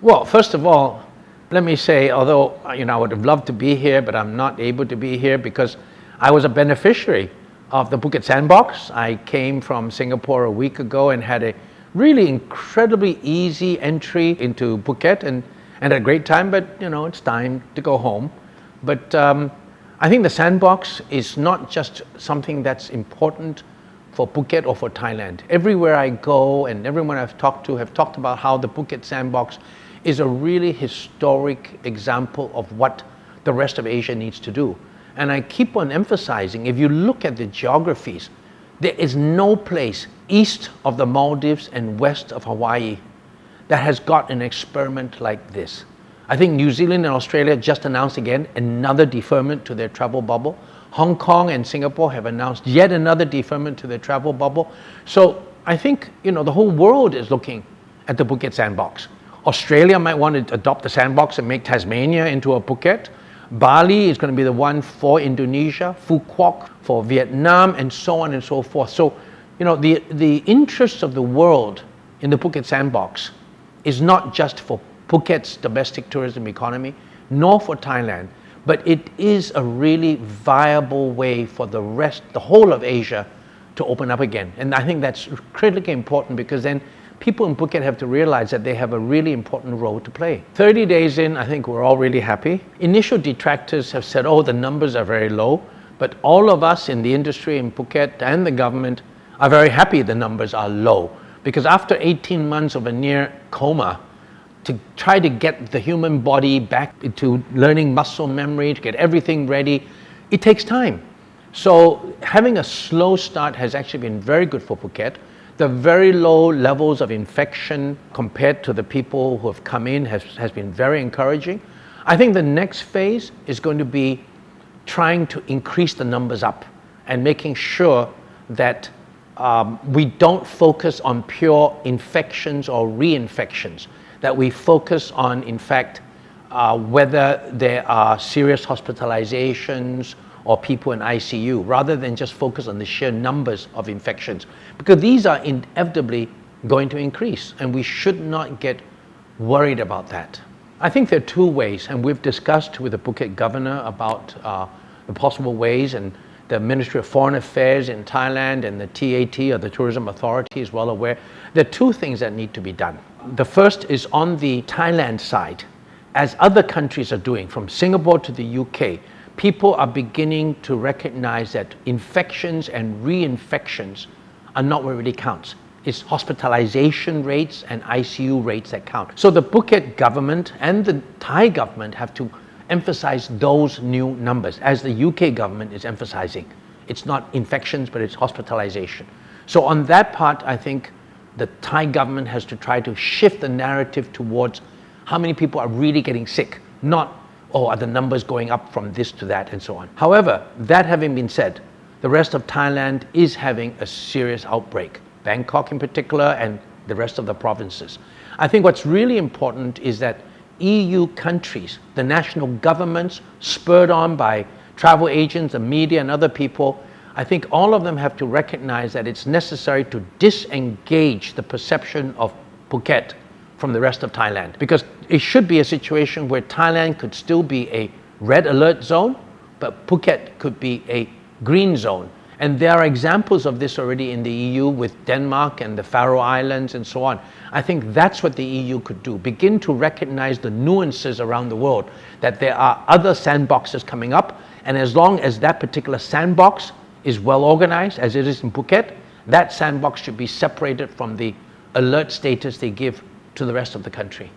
Well, first of all, let me say, although I would have loved to be here, but I'm not able to be here because I was a beneficiary of the Phuket Sandbox. I came from Singapore a week ago and had a really incredibly easy entry into Phuket and had a great time, but it's time to go home. But I think the Sandbox is not just something that's important for Phuket or for Thailand. Everywhere I go and everyone I've talked to have talked about how the Phuket Sandbox is a really historic example of what the rest of Asia needs to do. And I keep on emphasizing, if you look at the geographies, there is no place east of the Maldives and west of Hawaii that has got an experiment like this. I think New Zealand and Australia just announced again another deferment to their travel bubble. Hong Kong and Singapore have announced yet another deferment to their travel bubble. So I think the whole world is looking at the Phuket Sandbox. Australia might want to adopt the Sandbox and make Tasmania into a Phuket. Bali is going to be the one for Indonesia, Phuket for Vietnam, and so on and so forth. So, the interests of the world in the Phuket Sandbox is not just for Phuket's domestic tourism economy, nor for Thailand, but it is a really viable way for the whole of Asia to open up again. And I think that's critically important because then people in Phuket have to realize that they have a really important role to play. 30 days in, I think we're all really happy. Initial detractors have said, the numbers are very low, but all of us in the industry in Phuket and the government are very happy the numbers are low. Because after 18 months of a near coma, to try to get the human body back into learning muscle memory, to get everything ready, it takes time. So having a slow start has actually been very good for Phuket. The very low levels of infection compared to the people who have come in has been very encouraging. I think the next phase is going to be trying to increase the numbers up and making sure that we don't focus on pure infections or reinfections, that we focus on, in fact, whether there are serious hospitalizations or people in ICU, rather than just focus on the sheer numbers of infections, because these are inevitably going to increase and we should not get worried about that. I think there are two ways, and we've discussed with the Phuket governor about the possible ways, and the Ministry of Foreign Affairs in Thailand and the TAT, or the Tourism Authority, is well aware. There are two things that need to be done. The first is on the Thailand side, as other countries are doing, from Singapore to the UK, people are beginning to recognize that infections and reinfections are not what really counts. It's hospitalization rates and ICU rates that count. So the Phuket government and the Thai government have to emphasize those new numbers, as the UK government is emphasizing. It's not infections, but it's hospitalization. So on that part, I think the Thai government has to try to shift the narrative towards how many people are really getting sick, not are the numbers going up from this to that and so on. However, that having been said, the rest of Thailand is having a serious outbreak, Bangkok in particular and the rest of the provinces. I think what's really important is that EU countries, the national governments, spurred on by travel agents, the media and other people, I think all of them have to recognize that it's necessary to disengage the perception of Phuket from the rest of Thailand, because it should be a situation where Thailand could still be a red alert zone, but Phuket could be a green zone. And there are examples of this already in the EU with Denmark and the Faroe Islands and so on. I think that's what the EU could do. Begin to recognize the nuances around the world, that there are other sandboxes coming up, and as long as that particular sandbox is well organized, as it is in Phuket, that sandbox should be separated from the alert status they give to the rest of the country.